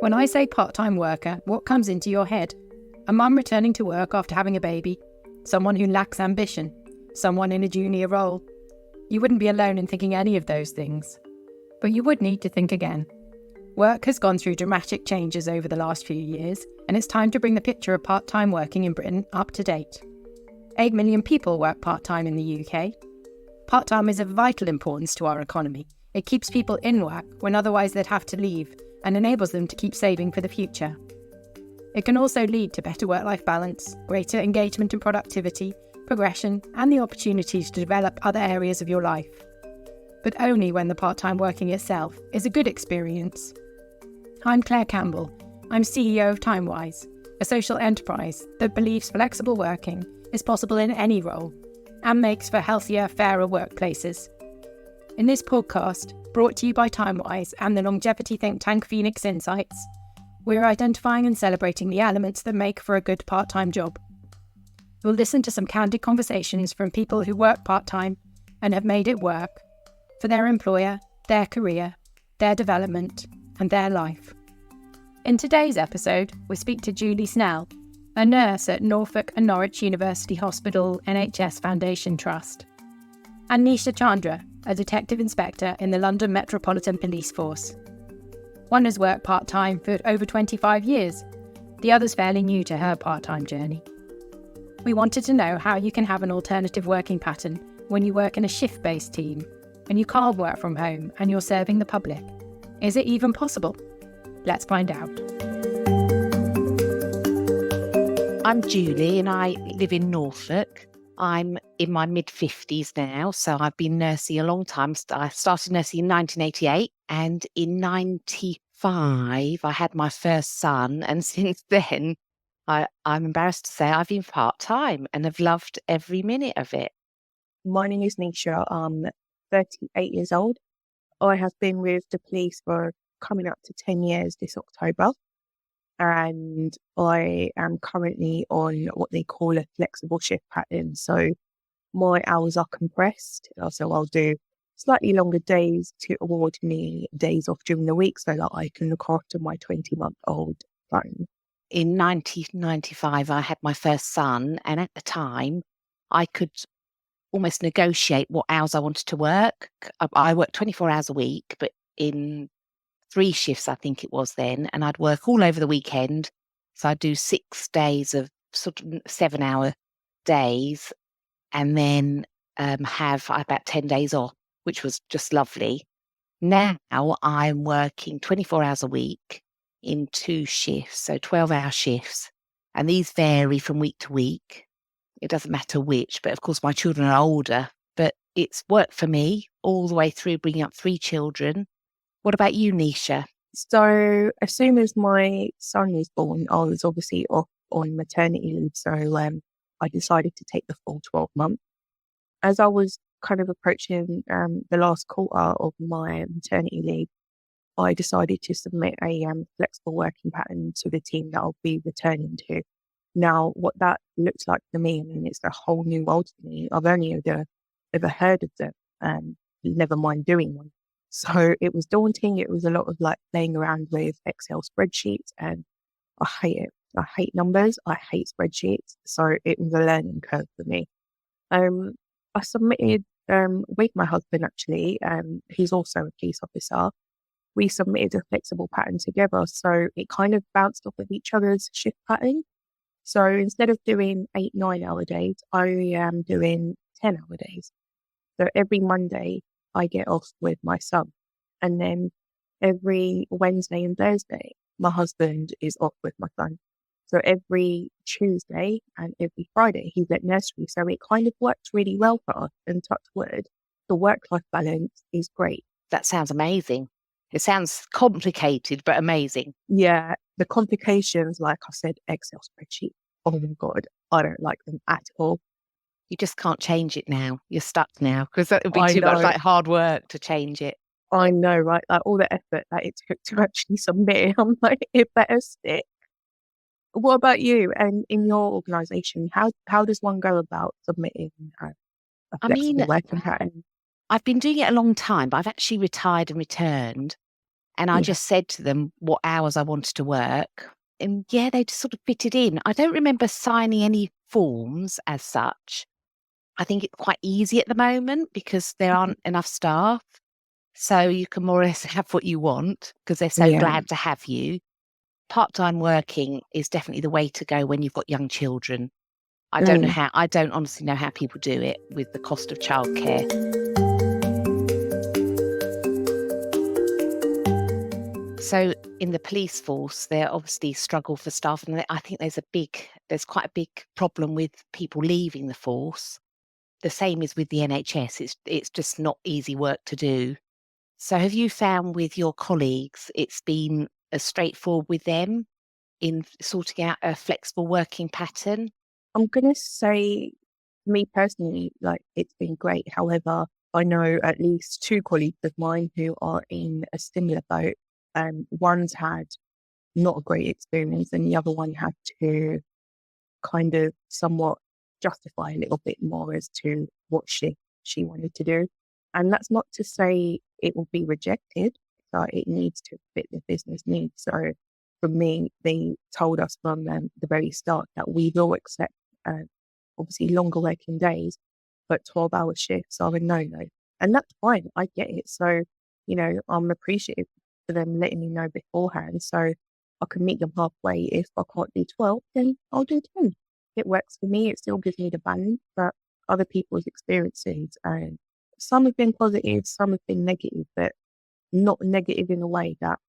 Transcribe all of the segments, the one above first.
When I say part-time worker, what comes into your head? A mum returning to work after having a baby? Someone who lacks ambition? Someone in a junior role? You wouldn't be alone in thinking any of those things. But you would need to think again. Work has gone through dramatic changes over the last few years, and it's time to bring the picture of part-time working in Britain up to date. 8 million people work part-time in the UK. Part-time is of vital importance to our economy. It keeps people in work when otherwise they'd have to leave, and enables them to keep saving for the future. It can also lead to better work-life balance, greater engagement and productivity, progression, and the opportunity to develop other areas of your life. But only when the part-time working itself is a good experience. I'm Claire Campbell. I'm CEO of Timewise, a social enterprise that believes flexible working is possible in any role and makes for healthier, fairer workplaces. In this podcast, brought to you by Timewise and the longevity think tank Phoenix Insights, we're identifying and celebrating the elements that make for a good part-time job. We'll listen to some candid conversations from people who work part-time and have made it work for their employer, their career, their development, and their life. In today's episode, we speak to Julie Snell, a nurse at Norfolk and Norwich University Hospital NHS Foundation Trust, and Nisha Chandra, a detective inspector in the London Metropolitan Police Force. One has worked part-time for over 25 years. The other's fairly new to her part-time journey. We wanted to know how you can have an alternative working pattern when you work in a shift-based team and you can't work from home and you're serving the public. Is it even possible? Let's find out. I'm Julie and I live in Norfolk. I'm in my mid-50s now, so I've been nursing a long time. I started nursing in 1988 and in 95 I had my first son, and since then I'm embarrassed to say I've been part-time and have loved every minute of it. My name is Nisha. I'm 38 years old. I have been with the police for coming up to 10 years this October. And I am currently on what they call a flexible shift pattern. So my hours are compressed. So I'll do slightly longer days to award me days off during the week so that I can look after my 20-month-old son. In 1995, I had my first son, and at the time, I could almost negotiate what hours I wanted to work. I worked 24 hours a week, but in 3 shifts, I think it was then, and I'd work all over the weekend. So I'd do 6 days of sort of 7-hour days, and then have about 10 days off, which was just lovely. Now I'm working 24 hours a week in 2 shifts, so 12-hour shifts, and these vary from week to week. It doesn't matter which, but of course my children are older, but it's worked for me all the way through bringing up 3 children. What about you, Nisha? So as soon as my son was born, I was obviously off on maternity leave. So I decided to take the full 12 months. As I was kind of approaching the last quarter of my maternity leave, I decided to submit a flexible working pattern to the team that I'll be returning to. Now, what that looks like for me, I mean, it's a whole new world to me. I've only ever heard of them, never mind doing one. So it was daunting. It was a lot of like playing around with Excel spreadsheets, and I hate it. I hate numbers. I hate spreadsheets. So it was a learning curve for me. I submitted with my husband, actually. He's also a police officer. We submitted a flexible pattern together. So it kind of bounced off of each other's shift pattern. So instead of doing 8-9-hour days, I am doing 10-hour days. So every Monday, I get off with my son. And then every Wednesday and Thursday, my husband is off with my son. So every Tuesday and every Friday, he's at nursery. So it kind of works really well for us. And touch wood, the work-life balance is great. That sounds amazing. It sounds complicated, but amazing. Yeah, the complications, like I said, Excel spreadsheet. Oh my God, I don't like them at all. You just can't change it now. You're stuck now because that would be I too know. much like hard work to change it. I know, right? Like all the effort that it took to actually submit it, I'm like, it better stick. What about you? And in your organisation, how does one go about submitting a flexible working pattern? I've been doing it a long time, but I've actually retired and returned. And I Yeah. just said to them what hours I wanted to work. And yeah, they just sort of fitted in. I don't remember signing any forms as such. I think it's quite easy at the moment because there aren't enough staff. So you can more or less have what you want because they're so Yeah. glad to have you. Part-time working is definitely the way to go when you've got young children. I don't honestly know how people do it with the cost of childcare. So in the police force, there obviously struggle for staff, and I think there's quite a big problem with people leaving the force. The same is with the NHS. It's just not easy work to do. So have you found with your colleagues it's been as straightforward with them in sorting out a flexible working pattern? I'm going to say, me personally, like, it's been great. However, I know at least 2 colleagues of mine who are in a similar boat. One's had not a great experience, and the other one had to kind of somewhat justify a little bit more as to what she wanted to do. And that's not to say it will be rejected, but it needs to fit the business needs. So for me, they told us from the very start that we will accept obviously longer working days, but 12-hour shifts are a no-no. And that's fine. I get it. So, I'm appreciative for them letting me know beforehand. So I can meet them halfway. If I can't do 12, then I'll do 10. It works for me. It still gives me the balance, but other people's experiences, and some have been positive, some have been negative, but not negative in a way that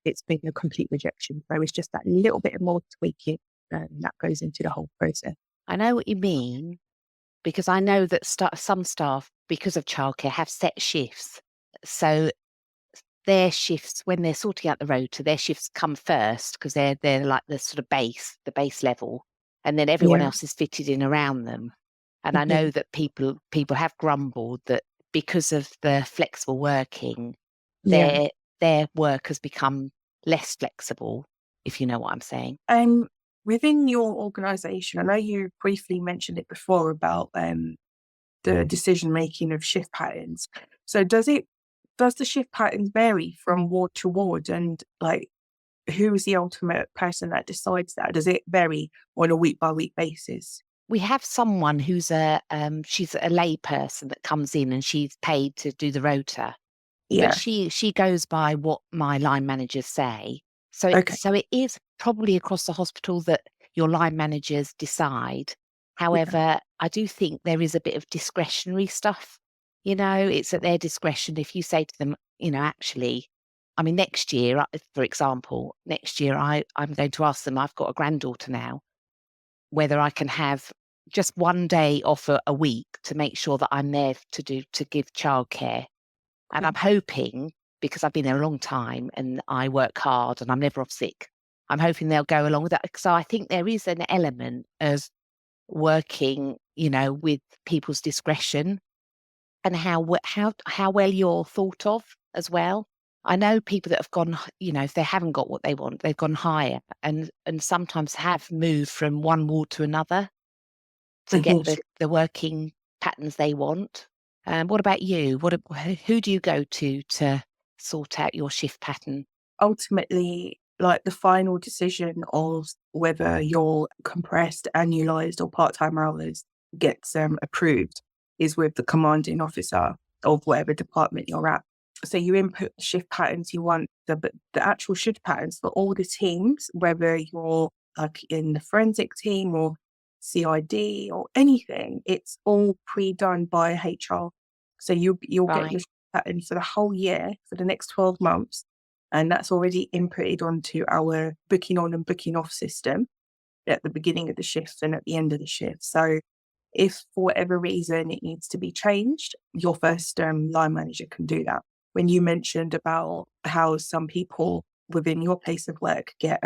it's been a complete rejection. So it's just that little bit more tweaking that goes into the whole process. I know what you mean, because I know that some staff, because of childcare, have set shifts. So their shifts, when they're sorting out the rota, their shifts come first because they're like the sort of the base level, and then everyone Yeah. else is fitted in around them. And I know that people have grumbled that because of the flexible working, Yeah. their work has become less flexible, if you know what I'm saying. Within your organisation, I know you briefly mentioned it before about the decision making of shift patterns. So does the shift patterns vary from ward to ward, and like who is the ultimate person that decides that? Does it vary on a week by week basis? We have someone who's she's a lay person that comes in and she's paid to do the rota. Yeah. But she goes by what my line managers say. So Okay. so it is probably across the hospital that your line managers decide. However, I do think there is a bit of discretionary stuff. It's at their discretion. If you say to them, actually, I mean, next year, for example, I'm going to ask them, I've got a granddaughter now, whether I can have just one day off a week to make sure that I'm there to give childcare. And I'm hoping, because I've been there a long time and I work hard and I'm never off sick, I'm hoping they'll go along with that. So I think there is an element of working, with people's discretion and how well you're thought of as well. I know people that have gone, if they haven't got what they want, they've gone higher and sometimes have moved from one ward to another to get the working patterns they want. What about you? Who do you go to sort out your shift pattern? Ultimately, like the final decision of whether your compressed, annualized, or part-time hours gets approved is with the commanding officer of whatever department you're at. So you input the shift patterns you want, but the actual shift patterns for all the teams, whether you're like in the forensic team or CID or anything, it's all pre-done by HR. So you'll get your shift pattern for the whole year for the next 12 months. And that's already inputted onto our booking on and booking off system at the beginning of the shift and at the end of the shift. So if for whatever reason it needs to be changed, your first line manager can do that. When you mentioned about how some people within your place of work get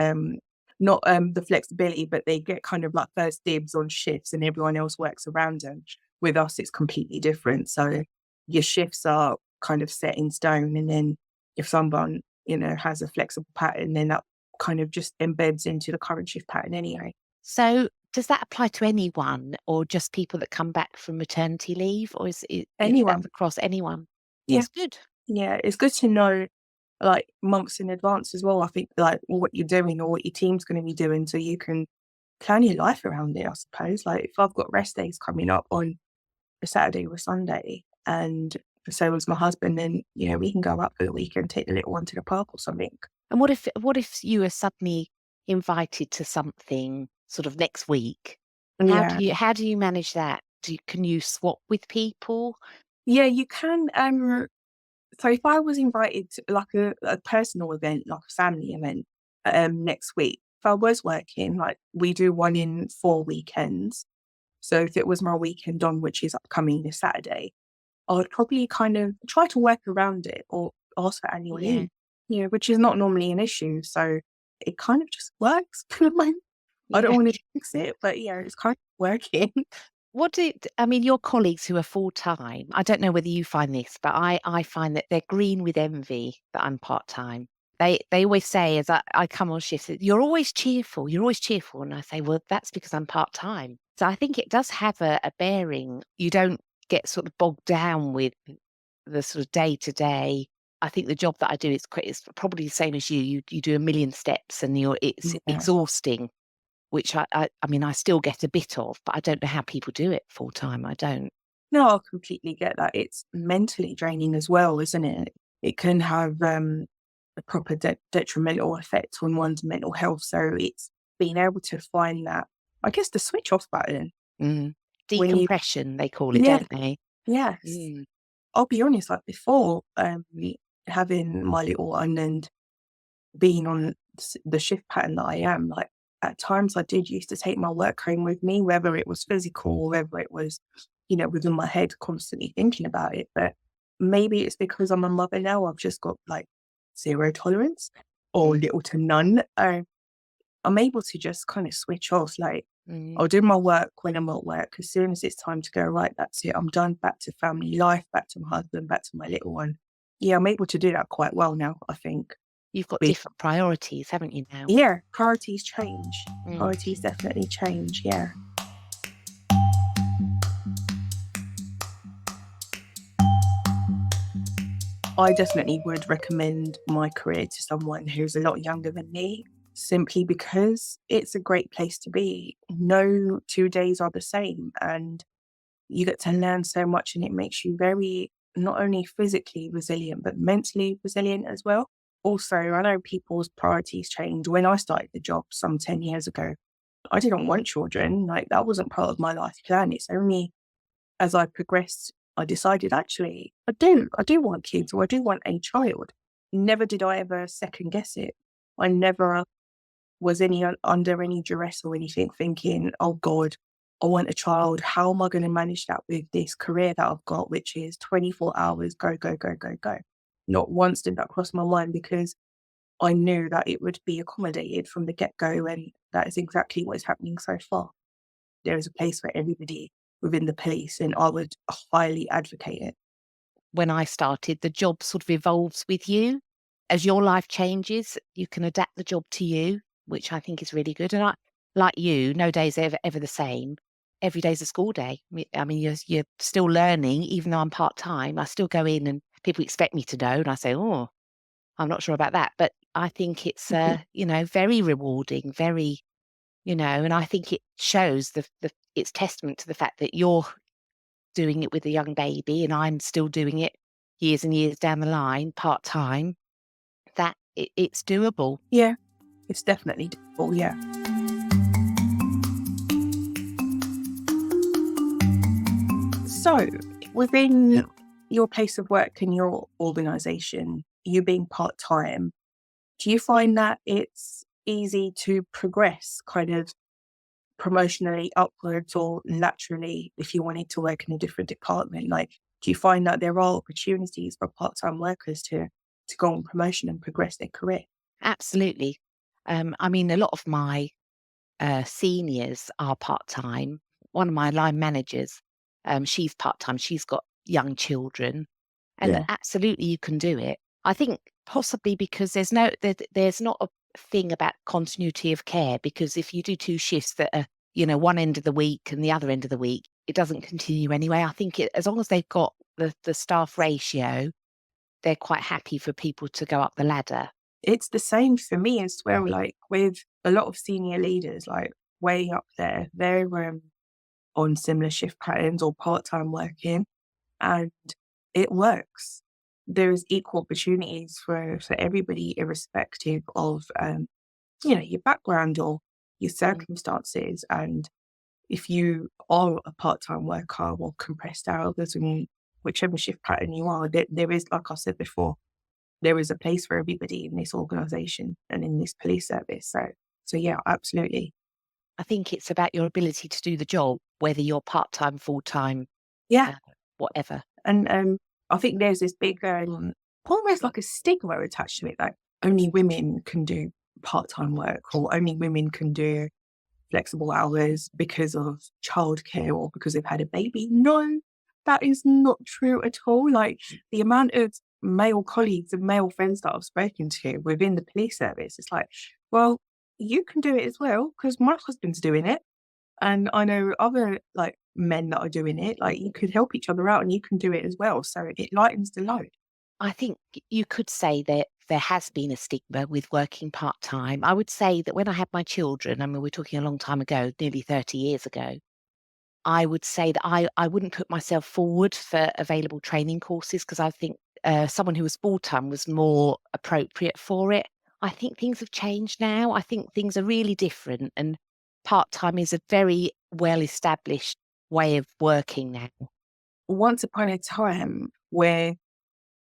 not the flexibility, but they get kind of like first dibs on shifts and everyone else works around them. With us, it's completely different. So your shifts are kind of set in stone. And then if someone, has a flexible pattern, then that kind of just embeds into the current shift pattern anyway. So does that apply to anyone or just people that come back from maternity leave, or is it Anyone across anyone? Yeah. That's good. Yeah, it's good to know like months in advance as well. I think like what you're doing or what your team's going to be doing, so you can plan your life around it, I suppose. Like if I've got rest days coming up on a Saturday or Sunday, and so was my husband, then we can go out for the weekend, take the little one to the park or something. And what if you were suddenly invited to something sort of next week? Yeah, How do you manage that? Can you swap with people? yeah, you can. So if I was invited to like a personal event, like a family event, next week, if I was working, like we do one in 4 weekends. So if it was my weekend on, which is upcoming this Saturday, I would probably kind of try to work around it or ask for annual leave, which is not normally an issue. So it kind of just works for the moment. I don't Yeah. want to fix it, but it's kind of working. Your colleagues who are full-time, I don't know whether you find this, but I find that they're green with envy that I'm part-time. They always say, as I come on shift, you're always cheerful. And I say, well, that's because I'm part-time. So I think it does have a bearing. You don't get sort of bogged down with the sort of day-to-day. I think the job that I do is it's probably the same as you. You do a million steps and it's Yeah. exhausting, which I still get a bit of, but I don't know how people do it full time. I don't. No, I completely get that. It's mentally draining as well, isn't it? It can have a proper detrimental effect on one's mental health. So it's being able to find that, I guess, the switch off button. Decompression, they call it, Yeah. don't they? Yes. I'll be honest, like before having my little one and being on the shift pattern that I am, like at times I did used to take my work home with me, whether it was physical or whether it was, within my head constantly thinking about it. But maybe it's because I'm a mother now, I've just got like zero tolerance or little to none. I'm able to just kind of switch off. Like I'll do my work when I'm at work. As soon as it's time to go, right, that's it. I'm done. Back to family life, back to my husband, back to my little one. Yeah, I'm able to do that quite well now, I think. You've got different priorities, haven't you now? Yeah, priorities change. Priorities definitely change, yeah. I definitely would recommend my career to someone who's a lot younger than me, simply because it's a great place to be. No 2 days are the same, and you get to learn so much, and it makes you very, not only physically resilient, but mentally resilient as well. Also, I know people's priorities change. When I started the job some 10 years ago, I didn't want children. Like that wasn't part of my life plan. It's only as I progressed, I decided actually, I do want kids, or I do want a child. Never did I ever second guess it. I never was under any duress or anything thinking, oh God, I want a child. How am I going to manage that with this career that I've got, which is 24 hours, go, go, go, go, go. Not once did that cross my mind, because I knew that it would be accommodated from the get-go, and that is exactly what is happening so far. There is a place for everybody within the police, and I would highly advocate it. When I started, the job sort of evolves with you. As your life changes, you can adapt the job to you, which I think is really good. And like you, no day's ever the same. Every day's a school day. I mean, you're still learning, even though I'm part-time. I still go in and people expect me to know, and I say, oh, I'm not sure about that. But I think it's, very rewarding, very, and I think it shows it's testament to the fact that you're doing it with a young baby and I'm still doing it years and years down the line, part-time, that it's doable. Yeah, it's definitely doable, yeah. So, within your place of work and your organisation, you being part-time, do you find that it's easy to progress kind of promotionally upwards or laterally if you wanted to work in a different department? Like, do you find that there are opportunities for part-time workers to go on promotion and progress their career? Absolutely. A lot of my seniors are part-time. One of my line managers, she's part-time. She's got young children, and absolutely you can do it. I think possibly because there's not a thing about continuity of care, because if you do 2 shifts that are, one end of the week and the other end of the week, it doesn't continue anyway. I think as long as they've got the staff ratio, they're quite happy for people to go up the ladder. It's the same for me as well. Like with a lot of senior leaders, like way up there, they're on similar shift patterns or part-time working, and it works. There is equal opportunities for everybody, irrespective of your background or your circumstances. And if you are a part-time worker or compressed hours, and whichever shift pattern you are, there is, like I said before, there is a place for everybody in this organisation and in this police service. So yeah, absolutely. I think it's about your ability to do the job, whether you're part-time, full-time, Yeah. whatever. And I think there's this big, almost like a stigma attached to it, like only women can do part-time work or only women can do flexible hours because of childcare or because they've had a baby. No, that is not true at all. Like the amount of male colleagues and male friends that I've spoken to within the police service, it's like, well, you can do it as well because my husband's doing it. And I know other like men that are doing it, like you could help each other out and you can do it as well. So it lightens the load. I think you could say that there has been a stigma with working part-time. I would say that when I had my children, I mean, we're talking a long time ago, nearly 30 years ago, I would say that I wouldn't put myself forward for available training courses because I think someone who was full-time was more appropriate for it. I think things have changed now. I think things are really different, and part-time is a very well-established way of working now. Once upon a time where,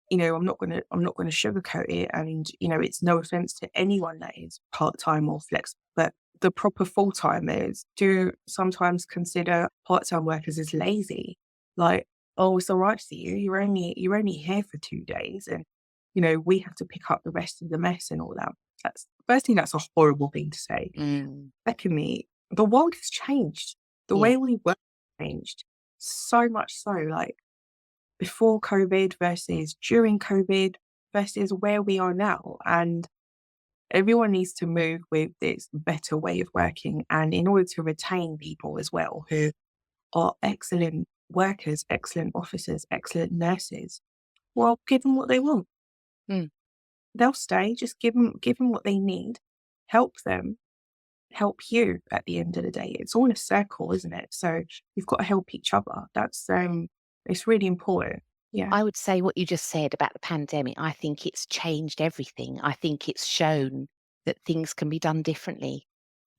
I'm not gonna sugarcoat it, and it's no offense to anyone that is part-time or flexible, but the proper full-timers do sometimes consider part-time workers as lazy. Like, oh, it's all right for you. You're only here for 2 days, and we have to pick up the rest of the mess and all that. Firstly, that's a horrible thing to say. Secondly, the world has changed. The way we work has changed so much so. Like before COVID versus during COVID versus where we are now, and everyone needs to move with this better way of working. And in order to retain people as well who are excellent workers, excellent officers, excellent nurses, well, give them what they want. They'll stay. Just give them what they need. Help them. Help you at the end of the day. It's all a circle, isn't it? So you've got to help each other. That's it's really important. Yeah. I would say what you just said about the pandemic, I think it's changed everything. I think it's shown that things can be done differently.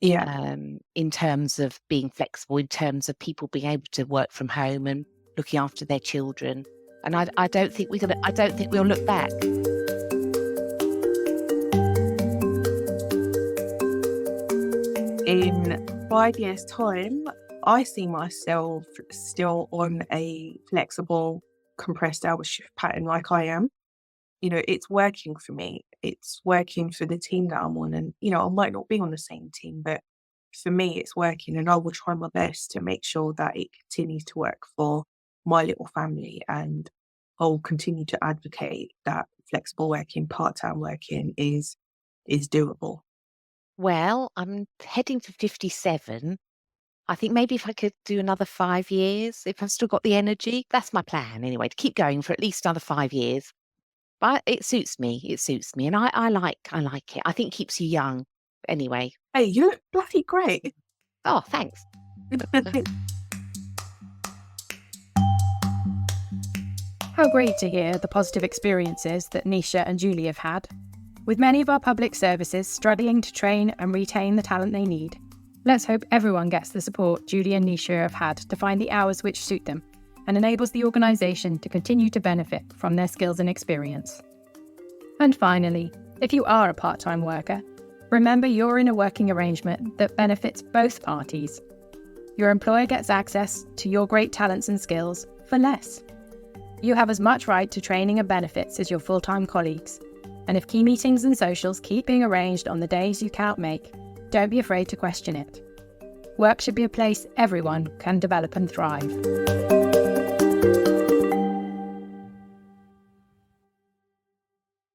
Yeah. In terms of being flexible, in terms of people being able to work from home and looking after their children. And I don't think we'll look back. In 5 years' time, I see myself still on a flexible, compressed hour shift pattern like I am. It's working for me. It's working for the team that I'm on. And, I might not be on the same team, but for me, it's working. And I will try my best to make sure that it continues to work for my little family. And I'll continue to advocate that flexible working, part-time working is doable. Well, I'm heading for 57. I think maybe if I could do another 5 years, if I've still got the energy, that's my plan anyway, to keep going for at least another 5 years. But it suits me. And I like it. I think it keeps you young anyway. Hey, you look bloody great. Oh, thanks. How great to hear the positive experiences that Nisha and Julie have had. With many of our public services struggling to train and retain the talent they need, let's hope everyone gets the support Julie and Nisha have had to find the hours which suit them and enables the organisation to continue to benefit from their skills and experience. And finally, if you are a part-time worker, remember you're in a working arrangement that benefits both parties. Your employer gets access to your great talents and skills for less. You have as much right to training and benefits as your full-time colleagues. And if key meetings and socials keep being arranged on the days you can't make, don't be afraid to question it. Work should be a place everyone can develop and thrive.